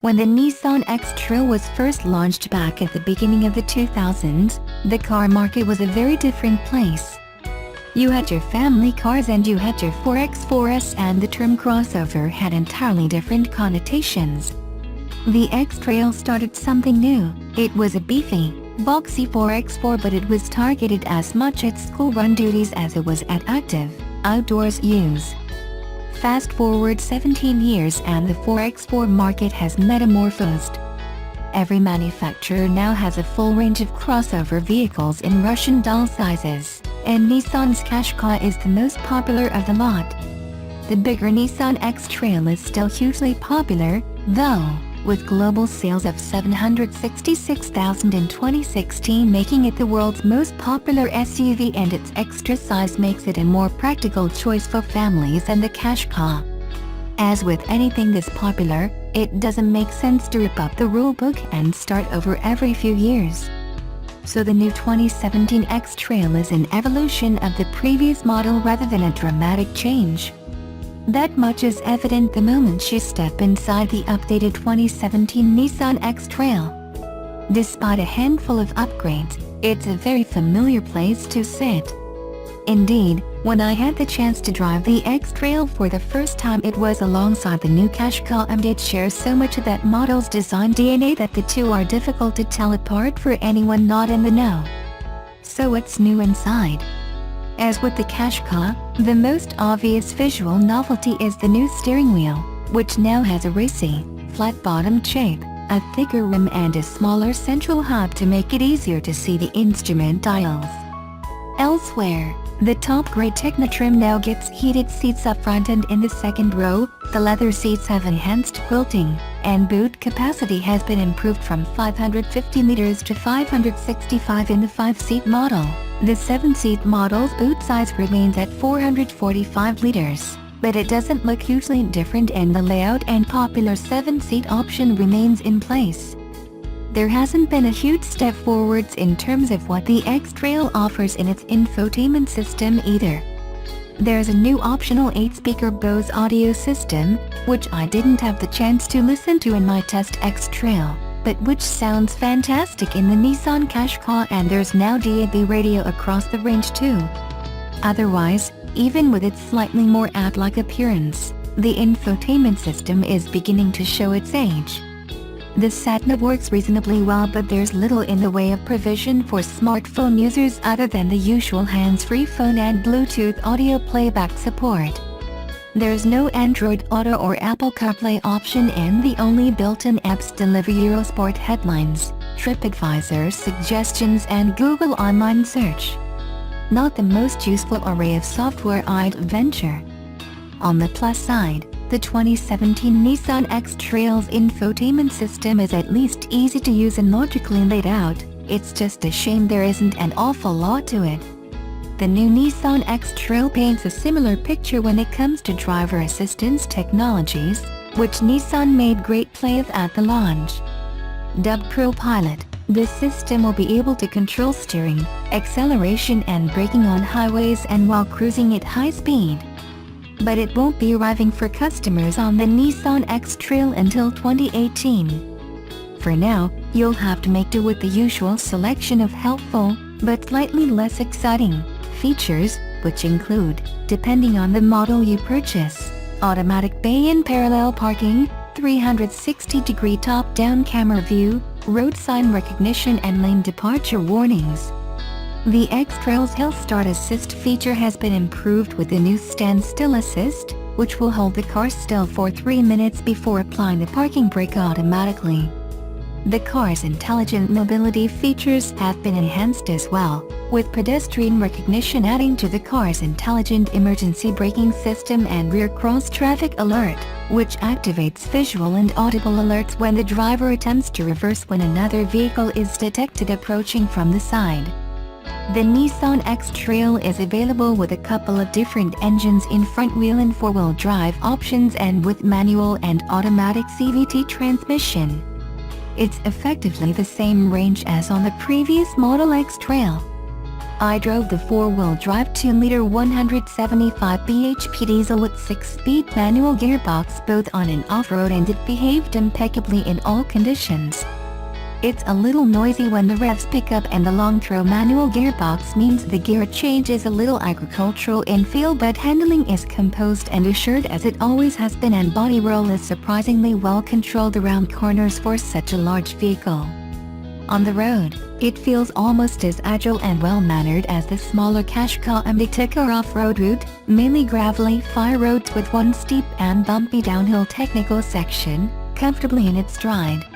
When the Nissan X-Trail was first launched back at the beginning of the 2000s, the car market was a very different place. You had your family cars and you had your 4X4S, and the term crossover had entirely different connotations. The X-Trail started something new. It was a beefy, boxy 4X4, but it was targeted as much at school-run duties as it was at active, outdoors use. Fast forward 17 years and the 4X4 market has metamorphosed. Every manufacturer now has a full range of crossover vehicles in Russian doll sizes, and Nissan's Qashqai is the most popular of the lot. The bigger Nissan X-Trail is still hugely popular, though, with global sales of 766,000 in 2016, making it the world's most popular SUV, and its extra size makes it a more practical choice for families than the Qashqai. As with anything this popular, it doesn't make sense to rip up the rulebook and start over every few years. So the new 2017 X-Trail is an evolution of the previous model rather than a dramatic change. That much is evident the moment you step inside the updated 2017 Nissan X-Trail. Despite a handful of upgrades, it's a very familiar place to sit. Indeed, when I had the chance to drive the X-Trail for the first time, it was alongside the new Qashqai, and it shares so much of that model's design DNA that the two are difficult to tell apart for anyone not in the know. So what's new inside? As with the Qashqai, the most obvious visual novelty is the new steering wheel, which now has a racy, flat-bottomed shape, a thicker rim and a smaller central hub to make it easier to see the instrument dials. Elsewhere, the top grade Tecna trim now gets heated seats up front and in the second row, the leather seats have enhanced quilting, and boot capacity has been improved from 550 liters to 565 in the 5-seat model. The 7-seat model's boot size remains at 445 liters, but it doesn't look hugely different, and the layout and popular 7-seat option remains in place. There hasn't been a huge step forwards in terms of what the X-Trail offers in its infotainment system either. There's a new optional 8-speaker Bose audio system, which I didn't have the chance to listen to in my test X-Trail, but which sounds fantastic in the Nissan Qashqai, and there's now DAB radio across the range too. Otherwise, even with its slightly more ad-like appearance, the infotainment system is beginning to show its age. The sat-nav works reasonably well, but there's little in the way of provision for smartphone users other than the usual hands-free phone and Bluetooth audio playback support. There's no Android Auto or Apple CarPlay option, and the only built-in apps deliver Eurosport headlines, TripAdvisor suggestions and Google Online Search. Not the most useful array of software I'd venture. On the plus side, the 2017 Nissan X-Trail's infotainment system is at least easy to use and logically laid out. It's just a shame there isn't an awful lot to it. The new Nissan X-Trail paints a similar picture when it comes to driver assistance technologies, which Nissan made great play of at the launch. Dubbed ProPilot, this system will be able to control steering, acceleration and braking on highways and while cruising at high speed. But it won't be arriving for customers on the Nissan X-Trail until 2018. For now, you'll have to make do with the usual selection of helpful, but slightly less exciting, features, which include, depending on the model you purchase, automatic bay and parallel parking, 360-degree top-down camera view, road sign recognition and lane departure warnings. The X-Trail's Hill Start Assist feature has been improved with the new Standstill Assist, which will hold the car still for 3 minutes before applying the parking brake automatically. The car's intelligent mobility features have been enhanced as well, with pedestrian recognition adding to the car's intelligent emergency braking system and rear cross-traffic alert, which activates visual and audible alerts when the driver attempts to reverse when another vehicle is detected approaching from the side. The Nissan X-Trail is available with a couple of different engines in front-wheel and four-wheel drive options and with manual and automatic CVT transmission. It's effectively the same range as on the previous Model X Trail. I drove the 4-wheel drive 2-liter 175 bhp diesel with 6-speed manual gearbox both on and off-road, and it behaved impeccably in all conditions. It's a little noisy when the revs pick up, and the long-throw manual gearbox means the gear change is a little agricultural in feel, but handling is composed and assured as it always has been, and body roll is surprisingly well controlled around corners for such a large vehicle. On the road, it feels almost as agile and well-mannered as the smaller Qashqai, and they took our off-road route, mainly gravelly fire roads with one steep and bumpy downhill technical section, comfortably in its stride.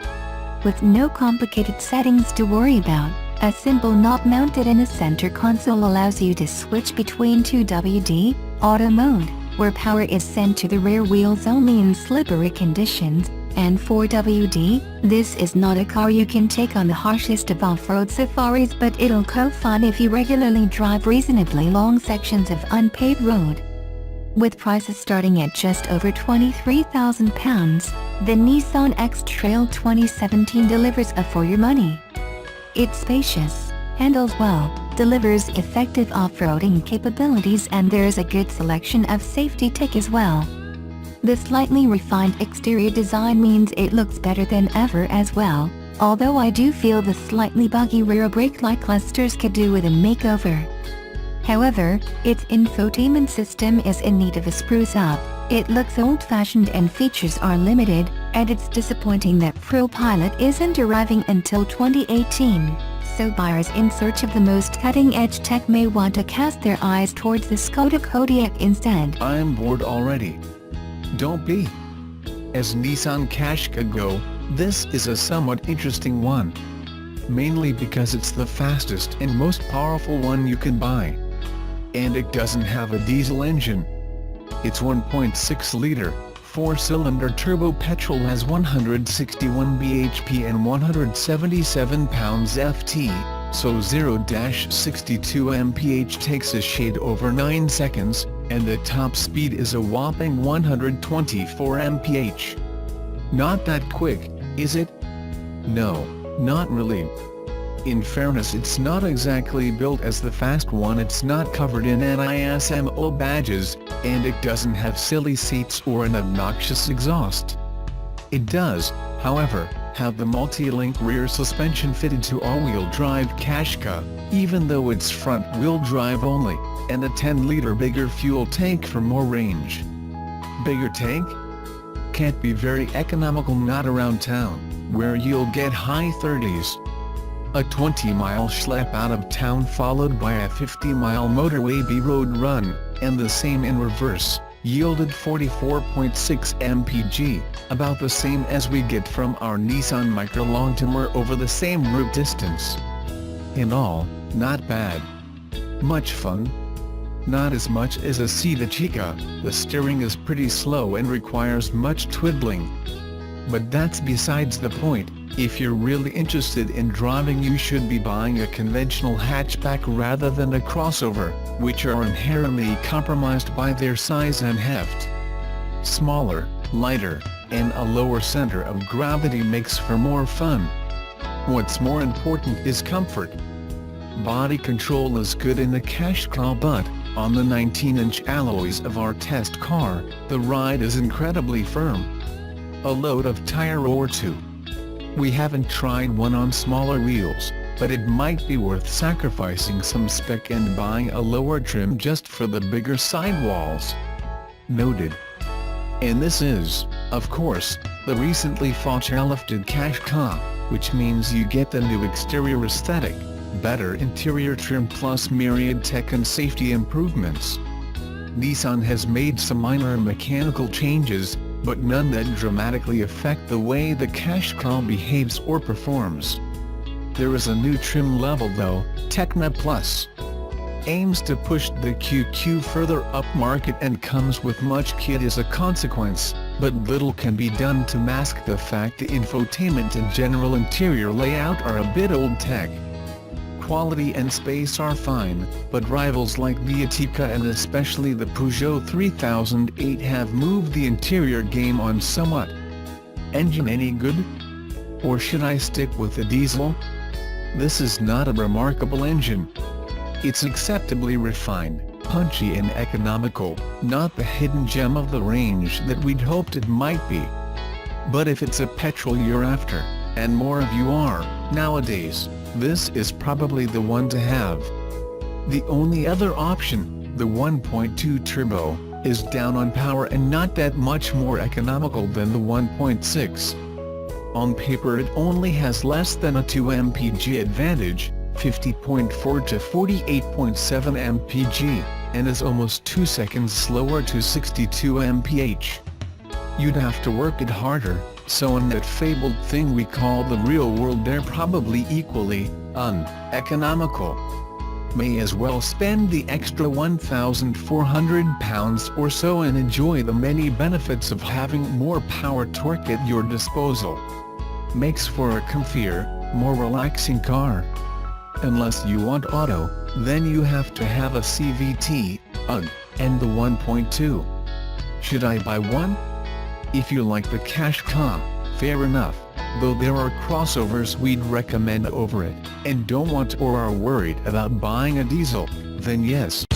With no complicated settings to worry about, a simple knob mounted in the center console allows you to switch between 2WD, auto mode, where power is sent to the rear wheels only in slippery conditions, and 4WD, this is not a car you can take on the harshest of off-road safaris, but it'll go fine if you regularly drive reasonably long sections of unpaved road. With prices starting at just over £23,000, the Nissan X-Trail 2017 delivers a for your money. It's spacious, handles well, delivers effective off-roading capabilities, and there's a good selection of safety tech as well. The slightly refined exterior design means it looks better than ever as well, although I do feel the slightly buggy rear brake light clusters could do with a makeover. However, its infotainment system is in need of a spruce up. It looks old-fashioned and features are limited, and it's disappointing that ProPilot isn't arriving until 2018. So buyers in search of the most cutting-edge tech may want to cast their eyes towards the Škoda Kodiaq instead. I'm bored already. Don't be. As Nissan Qashqai go, this is a somewhat interesting one. Mainly because it's the fastest and most powerful one you can buy. And it doesn't have a diesel engine. Its 1.6-liter, 4-cylinder turbo petrol has 161 bhp and 177 pounds-ft, so 0-62 mph takes a shade over 9 seconds, and the top speed is a whopping 124 mph. Not that quick, is it? No, not really. In fairness, it's not exactly built as the fast one, it's not covered in NISMO badges, and it doesn't have silly seats or an obnoxious exhaust. It does, however, have the multi-link rear suspension fitted to all-wheel drive Qashqai, even though it's front-wheel drive only, and a 10-liter bigger fuel tank for more range. Bigger tank? Can't be very economical, not around town, where you'll get high 30s. A 20-mile schlep out of town followed by a 50-mile motorway B-road run, and the same in reverse, yielded 44.6 mpg, about the same as we get from our Nissan Micra Longtimer over the same route distance. In all, not bad. Much fun? Not as much as a Cita Chica. The steering is pretty slow and requires much twiddling. But that's besides the point. If you're really interested in driving, you should be buying a conventional hatchback rather than a crossover, which are inherently compromised by their size and heft. Smaller, lighter, and a lower center of gravity makes for more fun. What's more important is comfort. Body control is good in the Qashqai, but on the 19-inch alloys of our test car, the ride is incredibly firm. A load of tire or two. We haven't tried one on smaller wheels, but it might be worth sacrificing some spec and buying a lower trim just for the bigger sidewalls. Noted. And this is, of course, the recently faceliftted Qashqai, which means you get the new exterior aesthetic, better interior trim plus myriad tech and safety improvements. Nissan has made some minor mechanical changes, but none that dramatically affect the way the Qashqai behaves or performs. There is a new trim level though, Tecna Plus. Aims to push the QQ further up market and comes with much kit as a consequence, but little can be done to mask the fact the infotainment and general interior layout are a bit old tech. Quality and space are fine, but rivals like the Etika and especially the Peugeot 3008 have moved the interior game on somewhat. Engine any good? Or should I stick with the diesel? This is not a remarkable engine. It's acceptably refined, punchy and economical, not the hidden gem of the range that we'd hoped it might be. But if it's a petrol you're after, and more of you are, nowadays, this is probably the one to have. The only other option, the 1.2 turbo, is down on power and not that much more economical than the 1.6. On paper it only has less than a 2 mpg advantage, 50.4 to 48.7 mpg, and is almost 2 seconds slower to 62 mph. You'd have to work it harder, so in that fabled thing we call the real world they're probably equally uneconomical. May as well spend the extra £1,400 or so and enjoy the many benefits of having more power torque at your disposal. Makes for a comfier, more relaxing car. Unless you want auto, then you have to have a CVT, UGG, and the 1.2. Should I buy one? If you like the cash car, fair enough, though there are crossovers we'd recommend over it, and don't want or are worried about buying a diesel, then yes,